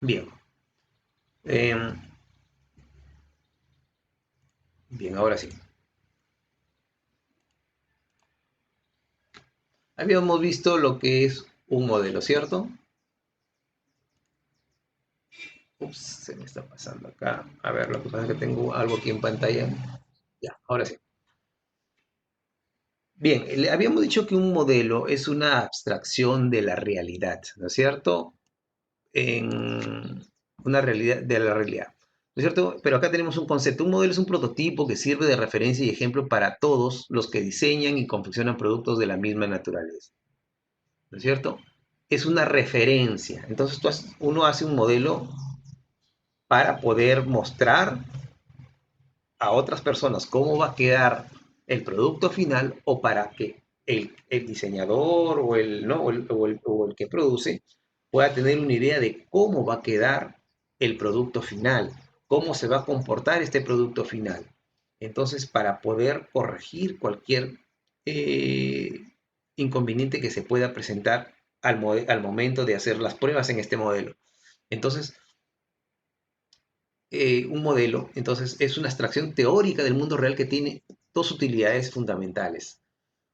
Bien. Em, bien, ahora sí. Habíamos visto lo que es un modelo, ¿cierto? Ups, se me está pasando acá. A ver, lo que pasa es que tengo algo aquí en pantalla. Ya, ahora sí. Bien, le habíamos dicho que un modelo es una abstracción de la realidad, ¿no es cierto? En una realidad de la realidad, ¿no es cierto? Pero acá tenemos un concepto. Un modelo es un prototipo que sirve de referencia y ejemplo para todos los que diseñan y confeccionan productos de la misma naturaleza, ¿no es cierto? Es una referencia. Entonces uno hace un modelo para poder mostrar a otras personas cómo va a quedar el producto final o para que el diseñador o el, ¿no? O el que produce pueda tener una idea de cómo va a quedar el producto final, cómo se va a comportar este producto final. Entonces, para poder corregir cualquier eh, inconveniente que se pueda presentar al momento de hacer las pruebas en este modelo. Entonces, un modelo, entonces es una abstracción teórica del mundo real que tiene dos utilidades fundamentales,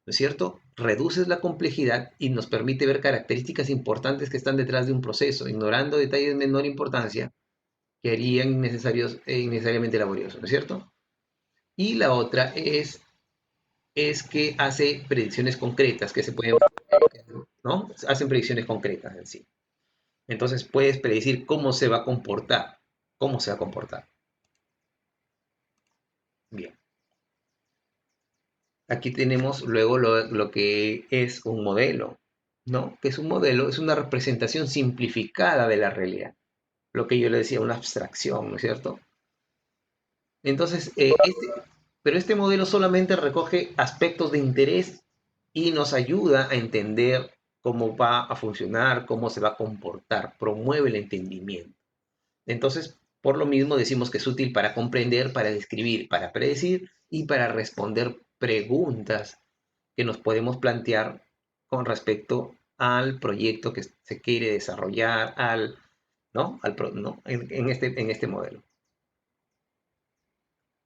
¿no es cierto? Reduces la complejidad y nos permite ver características importantes que están detrás de un proceso, ignorando detalles de menor importancia que harían innecesariamente laborioso, ¿no es cierto? Y la otra es que hace predicciones concretas que se pueden, ¿no? Hacen predicciones concretas en sí. Entonces puedes predecir cómo se va a comportar, cómo se va a comportar. Bien. Aquí tenemos luego lo que es un modelo, ¿no? Que es un modelo, es una representación simplificada de la realidad. Lo que yo le decía, una abstracción, ¿no es cierto? Entonces, pero este modelo solamente recoge aspectos de interés y nos ayuda a entender cómo va a funcionar, cómo se va a comportar, promueve el entendimiento. Entonces, por lo mismo decimos que es útil para comprender, para describir, para predecir y para responder preguntas que nos podemos plantear con respecto al proyecto que se quiere desarrollar, ¿no? ¿no? En este modelo.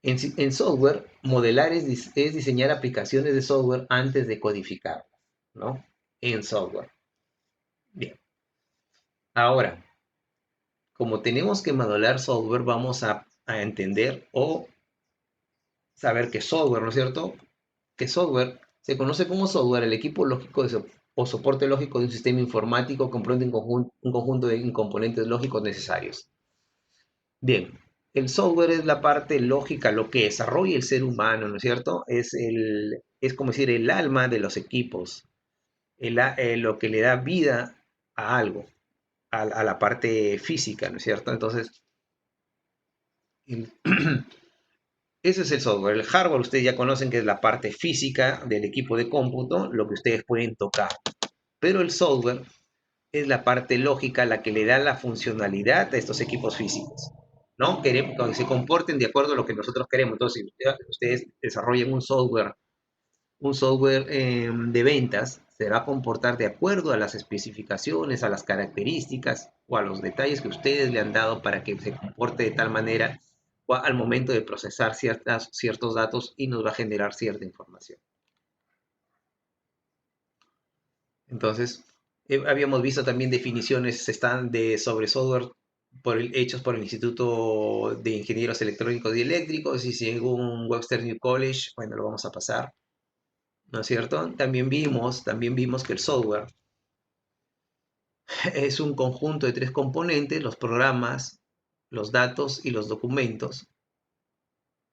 En software, modelar es diseñar aplicaciones de software antes de codificarlas, ¿no? En software. Bien. Ahora, como tenemos que modelar software, vamos a entender o saber que software, ¿no es cierto? Que software se conoce como software el equipo lógico o soporte lógico de un sistema informático que comprende un conjunto de componentes lógicos necesarios. Bien, el software es la parte lógica, lo que desarrolla el ser humano, ¿no es cierto? Es como decir el alma de los equipos, lo que le da vida a algo, a la parte física, ¿no es cierto? Entonces, el, ese es el software. El hardware ustedes ya conocen que es la parte física del equipo de cómputo, lo que ustedes pueden tocar. Pero el software es la parte lógica, la que le da la funcionalidad a estos equipos físicos. ¿No? Queremos que se comporten de acuerdo a lo que nosotros queremos. Entonces, si ustedes desarrollan un software de ventas, se va a comportar de acuerdo a las especificaciones, a las características o a los detalles que ustedes le han dado para que se comporte de tal manera al momento de procesar ciertos datos y nos va a generar cierta información. Entonces, habíamos visto también definiciones están sobre software hechos por el Instituto de Ingenieros Electrónicos y Eléctricos y según Webster New College, bueno, lo vamos a pasar, ¿no es cierto? También vimos que el software es un conjunto de tres componentes, los programas, los datos y los documentos.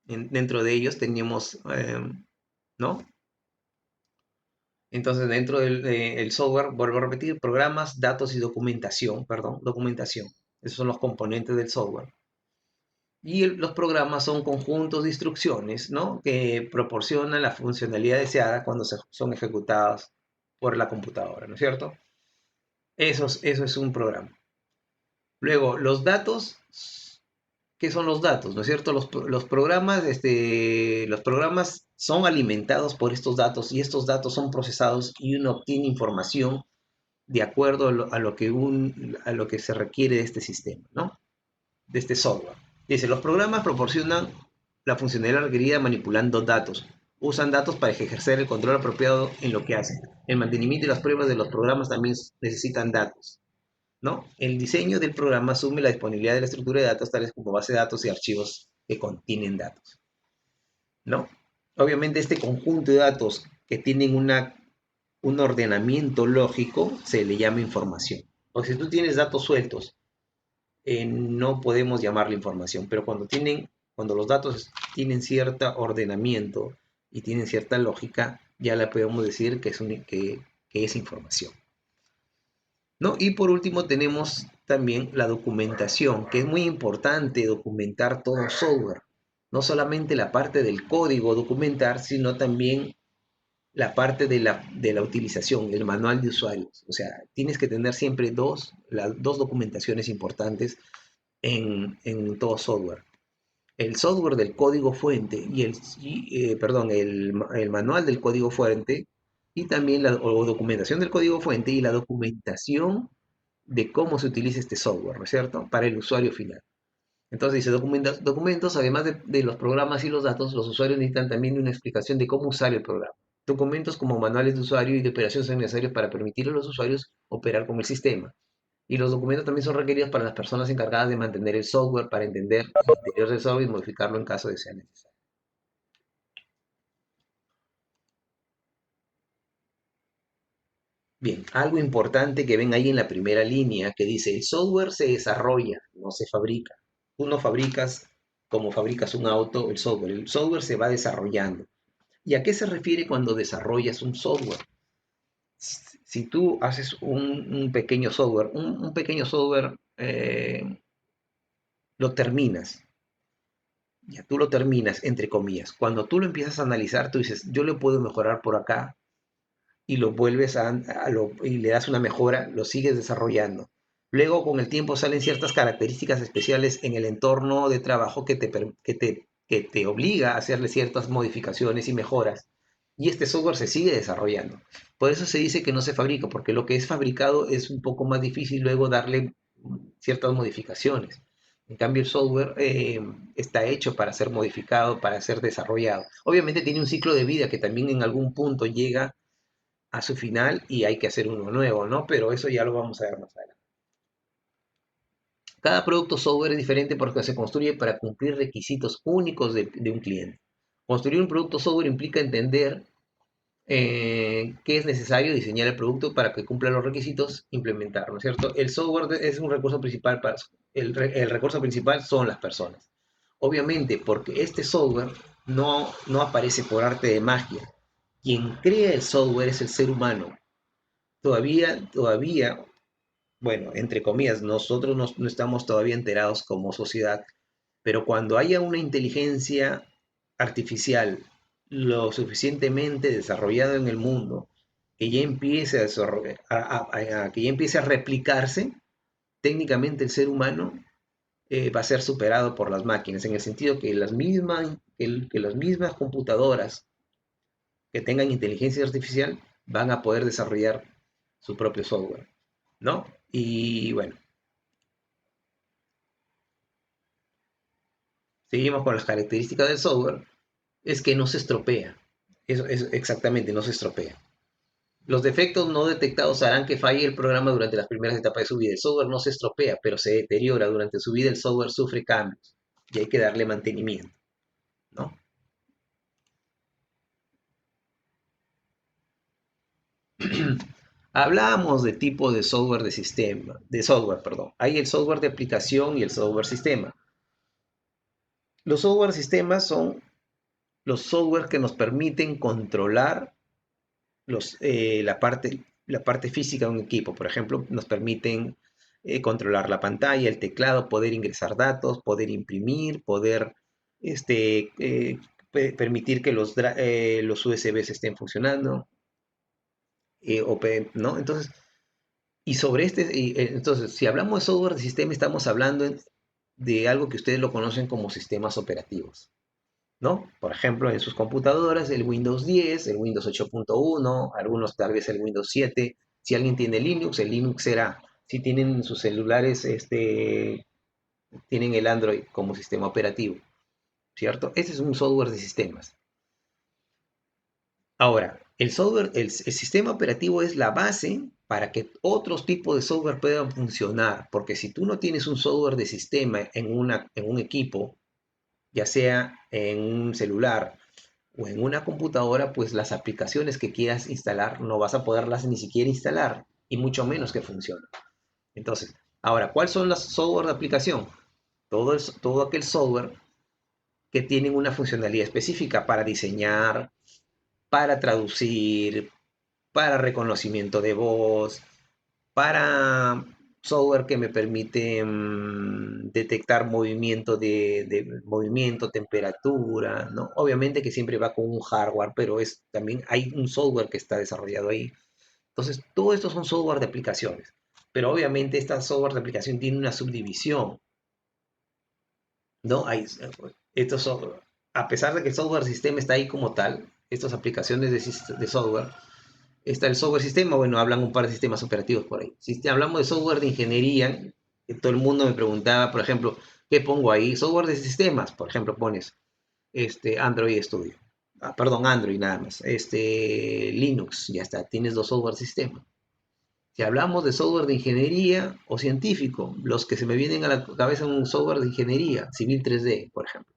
Dentro de ellos teníamos, ¿no? Entonces, dentro del software, vuelvo a repetir, programas, datos y documentación, perdón, documentación. Esos son los componentes del software. Y los programas son conjuntos de instrucciones, ¿no? Que proporcionan la funcionalidad deseada cuando son ejecutados por la computadora, ¿no es cierto? Eso es un programa. Luego, los datos, ¿qué son los datos? ¿No es cierto? Los programas son alimentados por estos datos y estos datos son procesados y uno obtiene información de acuerdo a lo que se requiere de este sistema, ¿no? De este software. Dice, los programas proporcionan la funcionalidad requerida manipulando datos. Usan datos para ejercer el control apropiado en lo que hacen. El mantenimiento y las pruebas de los programas también necesitan datos, ¿no? El diseño del programa asume la disponibilidad de la estructura de datos, tales como base de datos y archivos que contienen datos, ¿no? Obviamente este conjunto de datos que tienen un ordenamiento lógico se le llama información. O si tú tienes datos sueltos, no podemos llamarle información, pero cuando los datos tienen cierto ordenamiento y tienen cierta lógica, ya la podemos decir que es información, ¿no? Y por último tenemos también la documentación, que es muy importante documentar todo software. No solamente la parte del código documentar, sino también la parte de la utilización, el manual de usuarios. O sea, tienes que tener siempre dos documentaciones importantes en todo software. El software del código fuente perdón, el manual del código fuente y también la documentación del código fuente y la documentación de cómo se utiliza este software, ¿no es cierto? Para el usuario final. Entonces dice documentos, además de los programas y los datos, los usuarios necesitan también una explicación de cómo usar el programa. Documentos como manuales de usuario y de operación son necesarios para permitir a los usuarios operar con el sistema. Y los documentos también son requeridos para las personas encargadas de mantener el software, para entender el interior del software y modificarlo en caso de sea necesario. Bien, algo importante que ven ahí en la primera línea que dice, el software se desarrolla, no se fabrica. Tú no fabricas como fabricas un auto, el software se va desarrollando. ¿Y a qué se refiere cuando desarrollas un software? Si tú haces un pequeño software, un pequeño software lo terminas, ya tú lo terminas, entre comillas. Cuando tú lo empiezas a analizar, tú dices, yo le puedo mejorar por acá y lo vuelves y le das una mejora, lo sigues desarrollando. Luego, con el tiempo, salen ciertas características especiales en el entorno de trabajo que te obliga a hacerle ciertas modificaciones y mejoras. Y este software se sigue desarrollando. Por eso se dice que no se fabrica, porque lo que es fabricado es un poco más difícil luego darle ciertas modificaciones. En cambio, el software está hecho para ser modificado, para ser desarrollado. Obviamente tiene un ciclo de vida que también en algún punto llega a su final y hay que hacer uno nuevo, ¿no? Pero eso ya lo vamos a ver más adelante. Cada producto software es diferente porque se construye para cumplir requisitos únicos de un cliente. Construir un producto software implica entender qué es necesario diseñar el producto para que cumpla los requisitos, implementarlo, ¿no es cierto? El software es un recurso principal el recurso principal son las personas. Obviamente, porque este software no aparece por arte de magia. Quien crea el software es el ser humano. Todavía, bueno, entre comillas, nosotros no estamos todavía enterados como sociedad, pero cuando haya una inteligencia artificial lo suficientemente desarrollada en el mundo, que ya empiece que ya empiece a replicarse, técnicamente el ser humano va a ser superado por las máquinas, en el sentido que que las mismas computadoras que tengan inteligencia artificial van a poder desarrollar su propio software, ¿no? Y bueno, seguimos con las características del software, es que no se estropea. Eso es exactamente, no se estropea. Los defectos no detectados harán que falle el programa durante las primeras etapas de su vida. El software no se estropea, pero se deteriora durante su vida. El software sufre cambios y hay que darle mantenimiento, ¿no? Hablábamos de tipo de software de software, perdón. Hay el software de aplicación y el software sistema. Los software sistemas son los software que nos permiten controlar la parte física de un equipo. Por ejemplo, nos permiten controlar la pantalla, el teclado, poder ingresar datos, poder imprimir, poder permitir que los USBs estén funcionando, ¿no? Entonces, entonces, si hablamos de software de sistema, estamos hablando de algo que ustedes lo conocen como sistemas operativos, ¿no? Por ejemplo, en sus computadoras, el Windows 10, el Windows 8.1, algunos tal vez el Windows 7, Si alguien tiene Linux, el Linux será. Si tienen sus celulares, tienen el Android como sistema operativo, ¿cierto? Ese es un software de sistemas. Ahora, el software, el sistema operativo es la base para que otros tipos de software puedan funcionar, porque si tú no tienes un software de sistema en un equipo, ya sea en un celular o en una computadora, pues las aplicaciones que quieras instalar no vas a poderlas ni siquiera instalar, y mucho menos que funcionen. Entonces, ahora, ¿cuáles son los software de aplicación? Todo aquel software que tienen una funcionalidad específica para diseñar, para traducir, para reconocimiento de voz, para software que me permite detectar movimiento, temperatura, ¿no? Obviamente que siempre va con un hardware, pero también hay un software que está desarrollado ahí. Entonces, todo esto son software de aplicaciones. Pero obviamente esta software de aplicación tiene una subdivisión, ¿no? Estos software, a pesar de que el software sistema está ahí como tal, estas aplicaciones de software, está el software sistema, bueno, hablan un par de sistemas operativos por ahí. Si hablamos de software de ingeniería, todo el mundo me preguntaba, por ejemplo, ¿qué pongo ahí? Software de sistemas, por ejemplo, pones Android Studio. Perdón, Android nada más. Linux, ya está, tienes dos software sistemas. Si hablamos de software de ingeniería o científico, los que se me vienen a la cabeza son un software de ingeniería, Civil 3D, por ejemplo.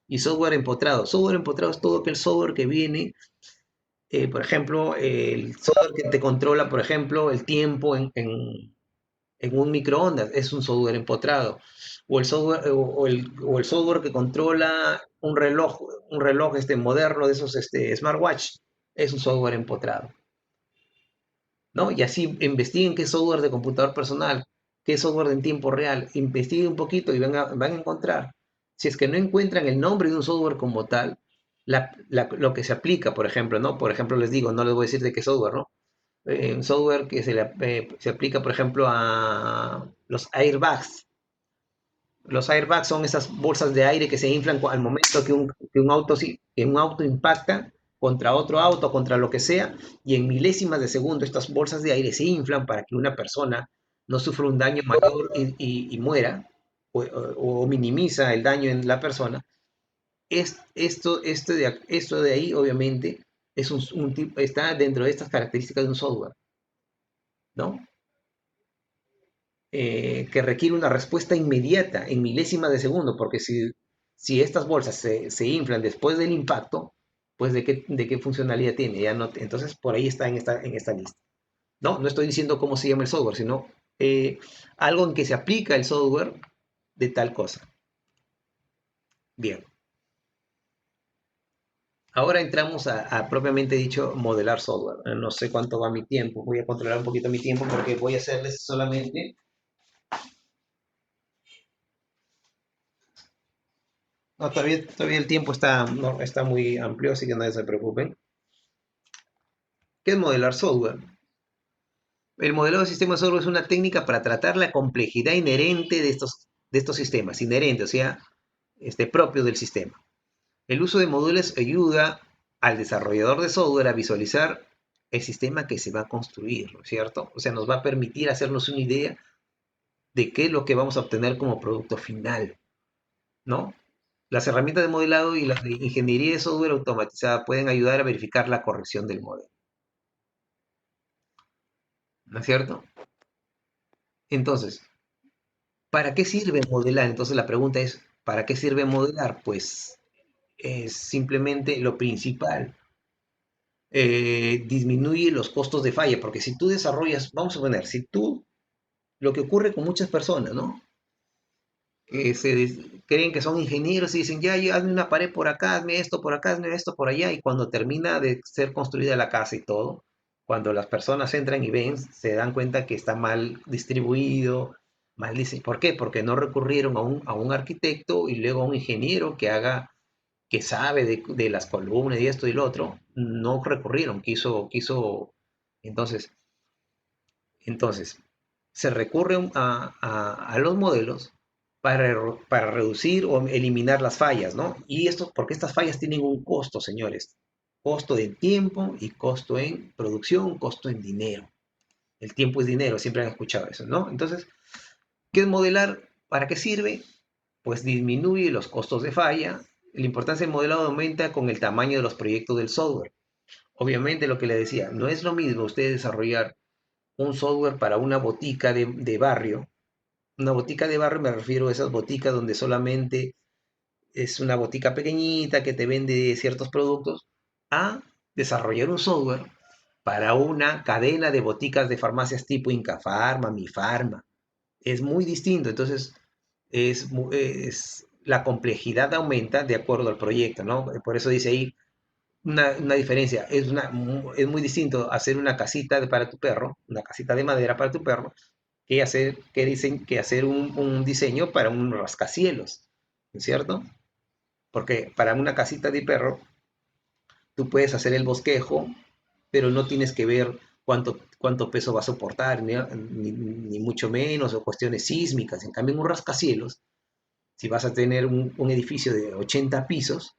Y software empotrado. Software empotrado es todo aquel software que viene, por ejemplo, el software que te controla, por ejemplo, el tiempo en un microondas, es un software empotrado. O el software, o el software que controla un reloj moderno de esos smartwatch, es un software empotrado. ¿No? Y así investiguen qué software de computador personal, qué software en tiempo real, investiguen un poquito y van a encontrar. Si es que no encuentran el nombre de un software como tal, lo que se aplica, por ejemplo, ¿no? Por ejemplo, les digo, no les voy a decir de qué software, ¿no? Un software que se aplica, por ejemplo, a los airbags. Los airbags son esas bolsas de aire que se inflan al momento que un auto impacta contra otro auto, contra lo que sea, y en milésimas de segundo estas bolsas de aire se inflan para que una persona no sufra un daño mayor y muera, o minimiza el daño en la persona. Esto de ahí, obviamente, está dentro de estas características de un software, ¿no? Que requiere una respuesta inmediata, en milésimas de segundo, porque si estas bolsas se inflan después del impacto, pues ¿de qué funcionalidad tiene? Ya no, entonces por ahí está en esta lista. No estoy diciendo cómo se llama el software, sino algo en que se aplica el software de tal cosa. Bien. Ahora entramos a propiamente dicho modelar software. No sé cuánto va mi tiempo. Voy a controlar un poquito mi tiempo porque voy a hacerles solamente. No, todavía el tiempo está, no, está muy amplio, así que no se preocupen. ¿Qué es modelar software? El modelado de sistemas de software es una técnica para tratar la complejidad inherente de estos sistemas, inherente, o sea, propio del sistema. El uso de módulos ayuda al desarrollador de software a visualizar el sistema que se va a construir, ¿no es cierto? O sea, nos va a permitir hacernos una idea de qué es lo que vamos a obtener como producto final, ¿no? Las herramientas de modelado y las de ingeniería de software automatizada pueden ayudar a verificar la corrección del modelo, ¿no es cierto? Entonces, ¿para qué sirve modelar? Entonces la pregunta es, ¿para qué sirve modelar? Pues es simplemente lo principal. Disminuye los costos de falla, porque si tú desarrollas, vamos a poner, si tú, lo que ocurre con muchas personas, ¿no? Que creen que son ingenieros y dicen, ya, hazme una pared por acá, hazme esto por acá, hazme esto por allá, y cuando termina de ser construida la casa y todo, cuando las personas entran y ven, se dan cuenta que está mal distribuido, mal diseñado. ¿Por qué? Porque no recurrieron a un arquitecto y luego a un ingeniero que sabe de las columnas y esto y lo otro, no recurrieron, entonces, entonces, se recurre a los modelos para reducir o eliminar las fallas, ¿no? Y esto, porque estas fallas tienen un costo, señores. Costo en tiempo y costo en producción, costo en dinero. El tiempo es dinero, siempre han escuchado eso, ¿no? Entonces, ¿qué es modelar? ¿Para qué sirve? Pues disminuye los costos de falla. La importancia del modelado aumenta con el tamaño de los proyectos del software. Obviamente, lo que le decía, no es lo mismo usted desarrollar un software para una botica de barrio. Una botica de barrio me refiero a esas boticas donde solamente es una botica pequeñita que te vende ciertos productos, a desarrollar un software para una cadena de boticas de farmacias tipo Incafarma, Mifarma. Es muy distinto, entonces la complejidad aumenta de acuerdo al proyecto, ¿no? Por eso dice ahí una diferencia. Es muy distinto hacer una casita para tu perro, una casita de madera para tu perro, que hacer un diseño para un rascacielos, ¿no es cierto? Porque para una casita de perro, tú puedes hacer el bosquejo, pero no tienes que ver cuánto peso va a soportar, ni mucho menos, o cuestiones sísmicas. En cambio, en un rascacielos, si vas a tener un edificio de 80 pisos,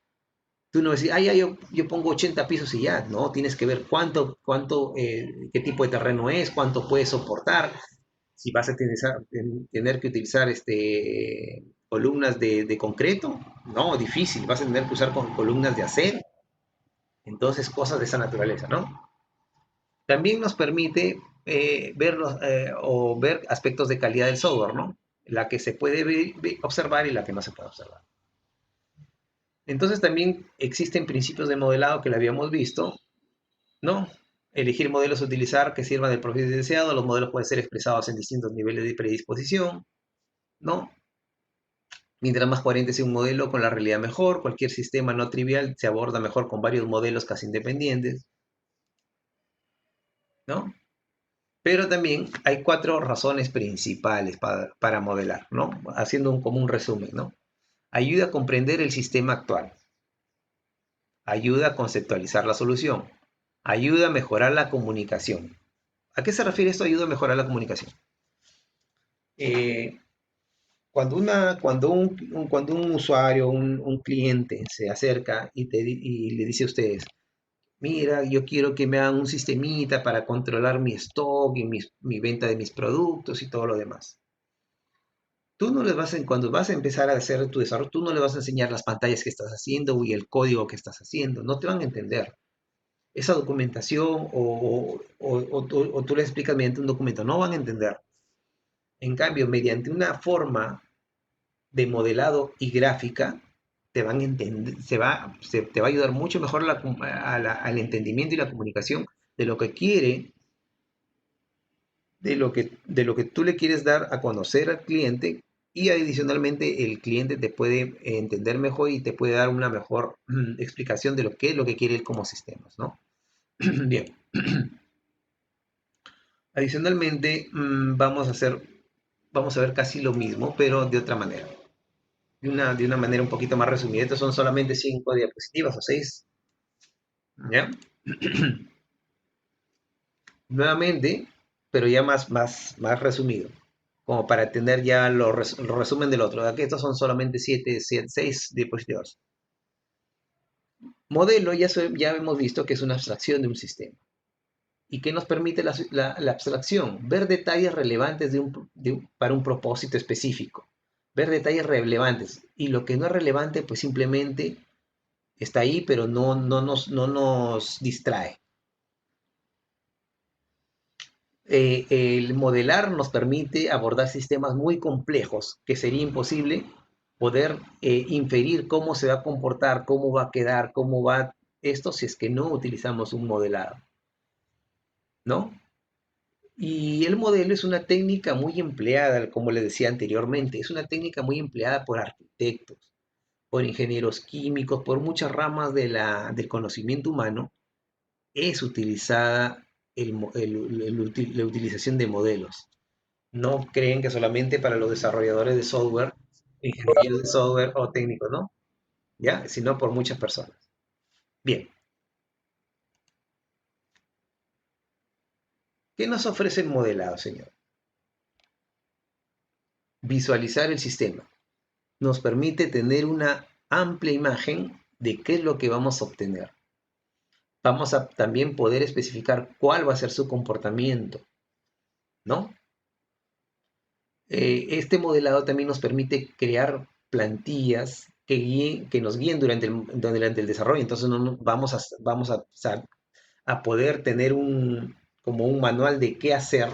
tú no decís, ya, yo pongo 80 pisos y ya, no, tienes que ver qué tipo de terreno es, cuánto puede soportar, si vas a tener que utilizar columnas de concreto, no, difícil, vas a tener que usar columnas de acero, entonces cosas de esa naturaleza, ¿no? También nos permite ver aspectos de calidad del software, ¿no? La que se puede observar y la que no se puede observar. Entonces también existen principios de modelado que lo habíamos visto, ¿no? Elegir modelos a utilizar que sirvan del propósito deseado. Los modelos pueden ser expresados en distintos niveles de predisposición, ¿no? Mientras más coherente sea un modelo con la realidad mejor, cualquier sistema no trivial se aborda mejor con varios modelos casi independientes, ¿no? Pero también hay 4 razones principales para modelar, ¿no? Haciendo como un resumen, ¿no? Ayuda a comprender el sistema actual, ayuda a conceptualizar la solución, ayuda a mejorar la comunicación. ¿A qué se refiere esto? Ayuda a mejorar la comunicación. Eh, cuando un usuario, un cliente se acerca y le dice a ustedes, mira, yo quiero que me hagan un sistemita para controlar mi stock y mi venta de mis productos y todo lo demás. Tú no les cuando vas a empezar a hacer tu desarrollo, tú no le vas a enseñar las pantallas que estás haciendo y el código que estás haciendo. No te van a entender. Esa documentación o tú les explicas mediante un documento, no van a entender. En cambio, mediante una forma de modelado y gráfica, te van a entender, te va a ayudar mucho mejor al entendimiento y la comunicación de lo que quiere, de lo que tú le quieres dar a conocer al cliente, y adicionalmente el cliente te puede entender mejor y te puede dar una mejor explicación de lo que es lo que quiere él como sistemas, ¿no? Bien. Adicionalmente, vamos a ver casi lo mismo, pero de otra manera. De una manera un poquito más resumida. Estos son solamente 5 diapositivas o 6. ¿Ya? Nuevamente, pero ya más resumido, como para entender ya lo resumen del otro. Aquí estos son solamente 6 diapositivas. Modelo ya hemos visto que es una abstracción de un sistema. ¿Y qué nos permite la abstracción? Ver detalles relevantes para un propósito específico. Ver detalles relevantes. Y lo que no es relevante, pues simplemente está ahí, pero no nos distrae. El modelar nos permite abordar sistemas muy complejos que sería imposible poder inferir cómo se va a comportar, cómo va a quedar, cómo va esto si es que no utilizamos un modelado, ¿no? Y el modelo es una técnica muy empleada, como les decía anteriormente, es una técnica muy empleada por arquitectos, por ingenieros químicos, por muchas ramas del conocimiento humano. Es utilizada la utilización de modelos. No creen que solamente para los desarrolladores de software, ingenieros de software o técnicos, ¿no? ¿Ya? Sino por muchas personas. Bien, ¿qué nos ofrece el modelado, señor? Visualizar el sistema. Nos permite tener una amplia imagen de qué es lo que vamos a obtener. Vamos a también poder especificar cuál va a ser su comportamiento. ¿no? Este modelado también nos permite crear plantillas que nos guíen durante el desarrollo. Entonces vamos a poder tener como un manual de qué hacer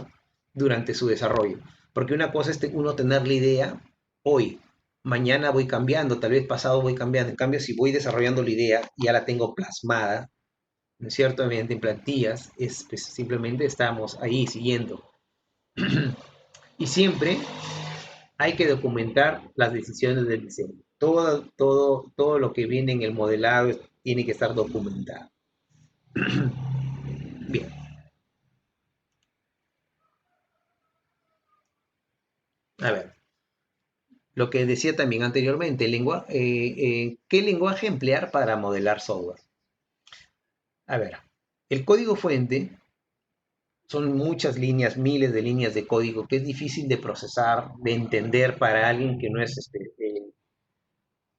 durante su desarrollo. Porque una cosa es uno tener la idea hoy, mañana voy cambiando, tal vez pasado voy cambiando. En cambio, si voy desarrollando la idea, ya la tengo plasmada, ¿no es cierto? Mediante plantillas, pues, simplemente estamos ahí siguiendo. Y siempre hay que documentar las decisiones del diseño. Todo lo que viene en el modelado tiene que estar documentado. Bien, a ver, lo que decía también anteriormente, ¿qué lenguaje emplear para modelar software? A ver, el código fuente son muchas líneas, miles de líneas de código que es difícil de procesar, de entender para alguien que no es,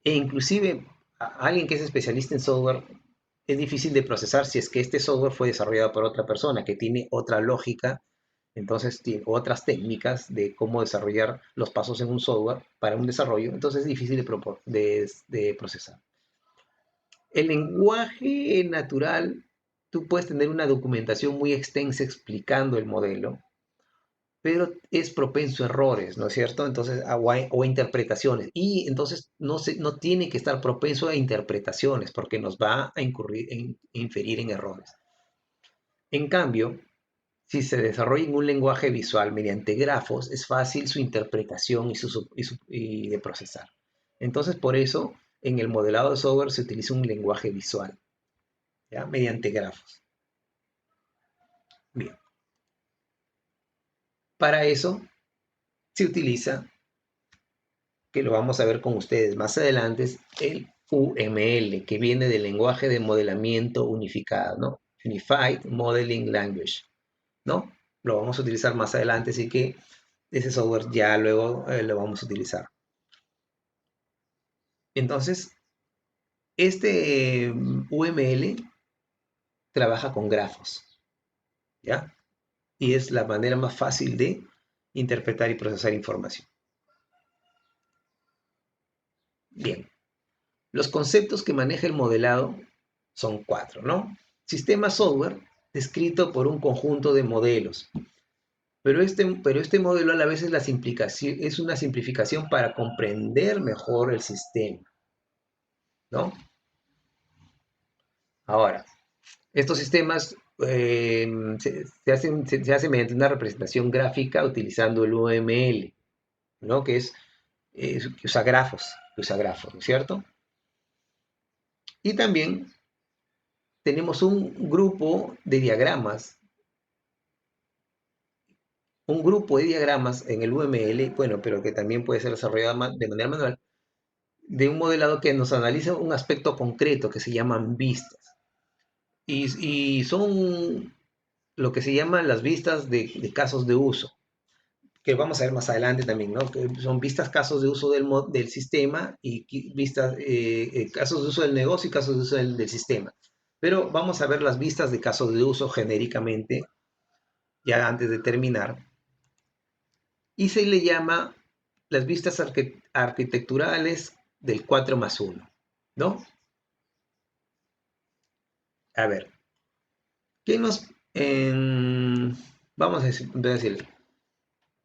e inclusive alguien que es especialista en software, es difícil de procesar si es que este software fue desarrollado por otra persona que tiene otra lógica, entonces tiene otras técnicas de cómo desarrollar los pasos en un software para un desarrollo, entonces es difícil de procesar. El lenguaje natural, tú puedes tener una documentación muy extensa explicando el modelo, pero es propenso a errores, ¿no es cierto? Entonces, o a interpretaciones. Y entonces no tiene que estar propenso a interpretaciones porque nos va a inferir en errores. En cambio, si se desarrolla en un lenguaje visual mediante grafos, es fácil su interpretación y de procesar. Entonces, por eso, en el modelado de software se utiliza un lenguaje visual, ¿ya? Mediante grafos. Bien. Para eso se utiliza, que lo vamos a ver con ustedes más adelante, es el UML, que viene del lenguaje de modelamiento unificado, ¿no? Unified Modeling Language, ¿no? Lo vamos a utilizar más adelante, así que ese software ya luego lo vamos a utilizar. Entonces, este UML trabaja con grafos, ¿ya? Y es la manera más fácil de interpretar y procesar información. Bien, los conceptos que maneja el modelado son 4, ¿no? Sistema software descrito por un conjunto de modelos, pero este modelo a la vez es una simplificación para comprender mejor el sistema, ¿no? Ahora, estos sistemas se hacen mediante una representación gráfica utilizando el UML, ¿no? Que usa grafos, ¿no es cierto? Y también tenemos un grupo de diagramas en el UML, bueno, pero que también puede ser desarrollado de manera manual, de un modelado que nos analiza un aspecto concreto que se llaman vistas. Y son lo que se llaman las vistas de casos de uso, que vamos a ver más adelante también, ¿no? Que son vistas casos de uso del sistema y vistas, casos de uso del negocio y casos de uso del sistema. Pero vamos a ver las vistas de casos de uso genéricamente, ya antes de terminar. Y se le llama las vistas arquitecturales del 4 más 1, ¿no? A ver, ¿qué nos... vamos a decir,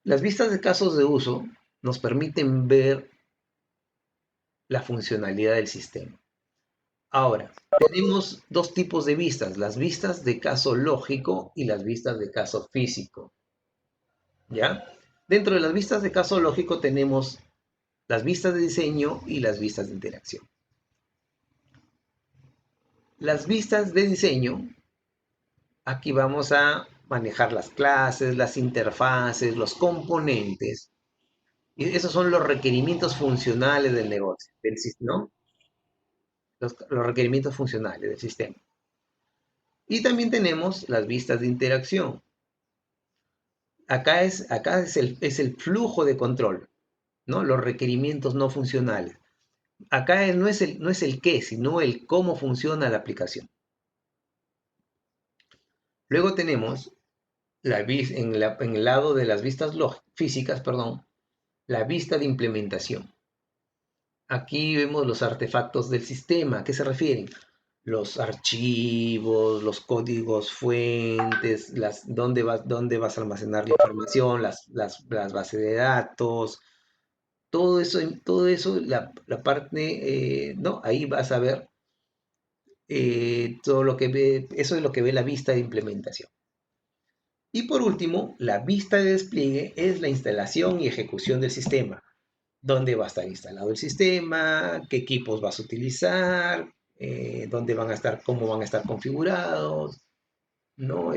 las vistas de casos de uso nos permiten ver la funcionalidad del sistema. Ahora, tenemos dos tipos de vistas, las vistas de caso lógico y las vistas de caso físico, ¿ya? Dentro de las vistas de caso lógico tenemos las vistas de diseño y las vistas de interacción. Las vistas de diseño, aquí vamos a manejar las clases, las interfaces, los componentes. Y esos son los requerimientos funcionales del negocio, ¿no? Los requerimientos funcionales del sistema. Y también tenemos las vistas de interacción. Acá es el flujo de control, ¿no? Los requerimientos no funcionales. Acá no es el qué, sino el cómo funciona la aplicación. Luego tenemos en el lado de las vistas físicas, perdón, la vista de implementación. Aquí vemos los artefactos del sistema. ¿A qué se refieren? Los archivos, los códigos fuentes, dónde vas a almacenar la información, las bases de datos, todo eso la parte, ¿no? Ahí vas a ver todo lo que ve, eso es lo que ve la vista de implementación. Y por último, la vista de despliegue es la instalación y ejecución del sistema. Dónde va a estar instalado el sistema, qué equipos vas a utilizar, dónde van a estar, cómo van a estar configurados, ¿no?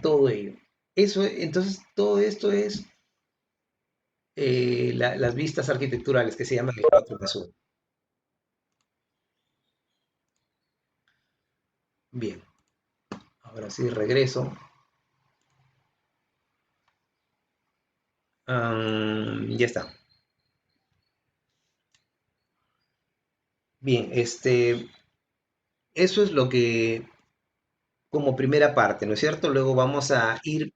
Todo ello. Entonces, todo esto es las vistas arquitecturales que se llaman el 4+1. Bien, ahora sí regreso. Ya está. Bien, eso es lo que como primera parte, ¿no es cierto? Luego vamos a ir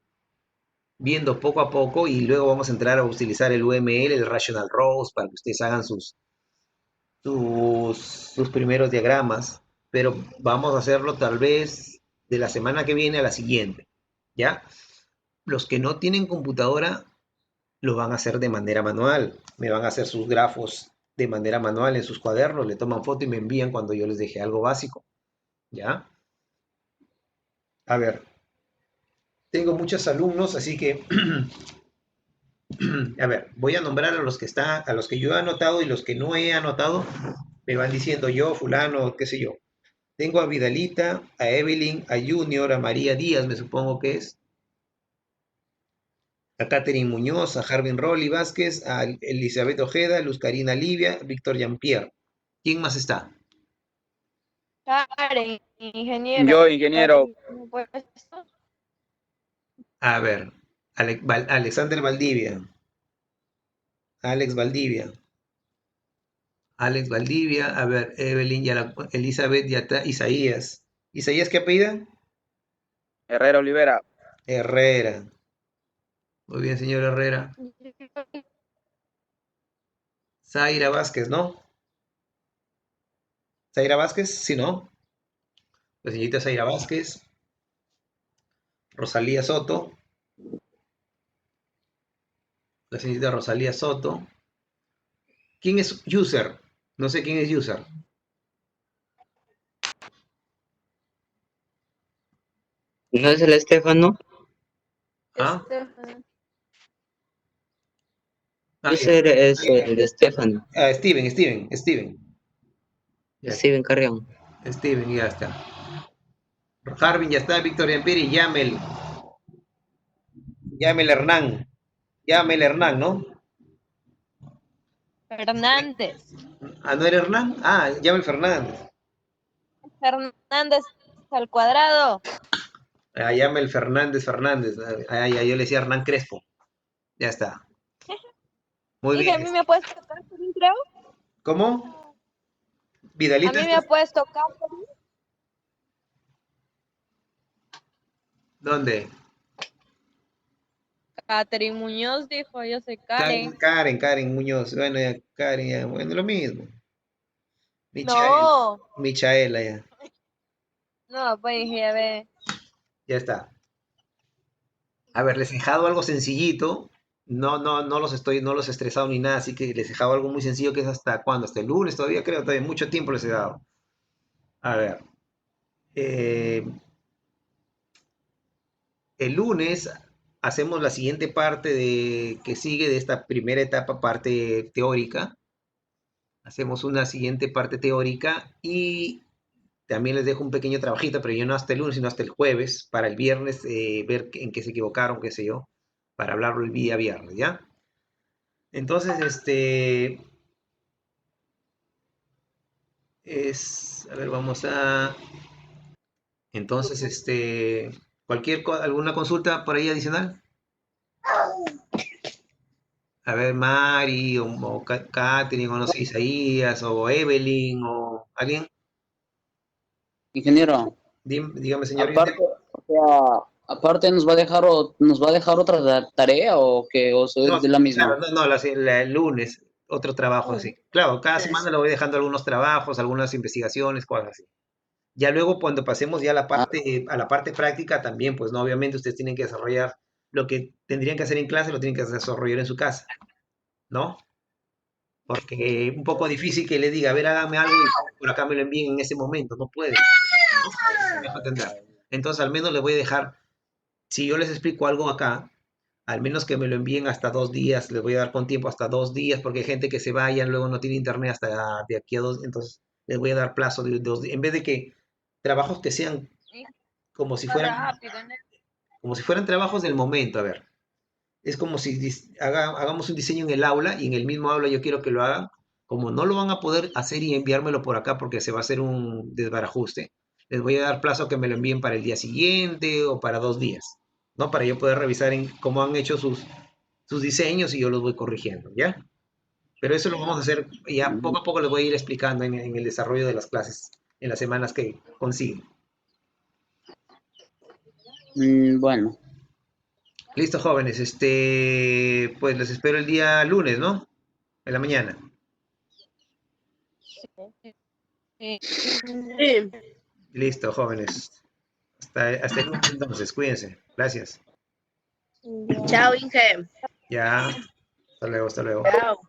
viendo poco a poco y luego vamos a entrar a utilizar el UML, el Rational Rows, para que ustedes hagan sus primeros diagramas, pero vamos a hacerlo tal vez de la semana que viene a la siguiente, ¿ya? Los que no tienen computadora lo van a hacer de manera manual, me van a hacer sus grafos de manera manual en sus cuadernos, le toman foto y me envían cuando yo les deje algo básico, ¿ya? A ver, tengo muchos alumnos, así que a ver, voy a nombrar a los que yo he anotado y los que no he anotado, me van diciendo yo, fulano, qué sé yo. Tengo a Vidalita, a Evelyn, a Junior, a María Díaz, me supongo que es, a Catherine Muñoz, a Jarvin Rolly Vázquez, a Elizabeth Ojeda, Luz Karina Livia, Víctor Jean-Pierre. ¿Quién más está? Karen, ingeniero. Yo, ingeniero. A ver, Alexander Valdivia, Alex Valdivia, Alex Valdivia, a ver, Evelyn, Elizabeth, ya está, Isaías. ¿Isaías qué apellida? Herrera Olivera. Herrera. Muy bien, señor Herrera. Zaira Vázquez, ¿no? Zaira Vázquez, sí, ¿no? La señorita Zaira Vázquez. Rosalía Soto. La señorita Rosalía Soto. ¿Quién es user? No sé quién es user. ¿No es el Estefano? ¿Ah? Ah, ya. User es el de Estefano, Ah, Steven. Ya está. Steven Carrión. Steven, ya está. Harvin ya está, Víctor Empiri, Yamel Hernán. Yamel Hernán, ¿no? Fernández. Ah, ¿no era Hernán? Ah, Yamel Fernández. Fernández al cuadrado. Ah, Yamel Fernández. Ah, ya, yo le decía Hernán Crespo. Ya está. Muy Dije, a bien. mí me ha puesto Catherine, creo. ¿Cómo? A Vidalita, mí me ha puesto Catherine. ¿dónde? Catherine Muñoz dijo, yo soy Karen. Karen Muñoz. Bueno, ya, Karen, ya, bueno, lo mismo. No, Michaela, ya. no, pues dije, a ver. Ya está. A ver, les he dejado algo sencillito. No los he estresado ni nada, así que les he dejado algo muy sencillo que es hasta cuándo, hasta el lunes todavía creo, todavía mucho tiempo les he dado. A ver, eh, el lunes hacemos la siguiente parte que sigue de esta primera etapa, parte teórica. Hacemos una siguiente parte teórica y también les dejo un pequeño trabajito, pero yo no hasta el lunes, sino hasta el jueves, para el viernes ver en qué se equivocaron, qué sé yo, para hablarlo el día viernes, ¿ya? Entonces, a ver, entonces, alguna consulta por ahí adicional. A ver, Mari, o Katherine, o no sé, Isaías, o Evelyn, o alguien. Ingeniero, Dígame, señor. aparte, o sea, Aparte, nos va a dejar otra tarea o que o sea, No, es de la misma. claro, no, el lunes, otro trabajo así. Claro, cada semana le voy dejando algunos trabajos, algunas investigaciones, cosas así. Ya luego cuando pasemos ya a la parte práctica también, pues no, obviamente ustedes tienen que desarrollar lo que tendrían que hacer en clase, lo tienen que desarrollar en su casa, ¿no? Porque es un poco difícil que le diga, a ver, hágame algo y por acá me lo envíen en ese momento, no puede, ¿no? Me dejo entender. Entonces al menos les voy a dejar, si yo les explico algo acá, al menos que me lo envíen hasta 2 días, les voy a dar con tiempo hasta 2 días, porque hay gente que se vaya, luego no tiene internet hasta de aquí a dos, entonces les voy a dar plazo de 2 días, en vez de que trabajos que sean como si fueran, Rápido, ¿no? como si fueran trabajos del momento, a ver, es como si hagamos un diseño en el aula y en el mismo aula yo quiero que lo hagan, como no lo van a poder hacer y enviármelo por acá porque se va a hacer un desbarajuste, les voy a dar plazo que me lo envíen para el día siguiente o para 2 días, ¿no? Para yo poder revisar en cómo han hecho sus diseños y yo los voy corrigiendo, ¿ya? Pero eso lo vamos a hacer ya poco a poco, les voy a ir explicando en el desarrollo de las clases, en las semanas que consiguen. Bueno, Listo, jóvenes, pues les espero el día lunes, ¿no? En la mañana. Sí. Sí. Listo, jóvenes. Hasta el lunes entonces, cuídense. Gracias. Chao, Inge. Ya, hasta luego, hasta luego. Chao.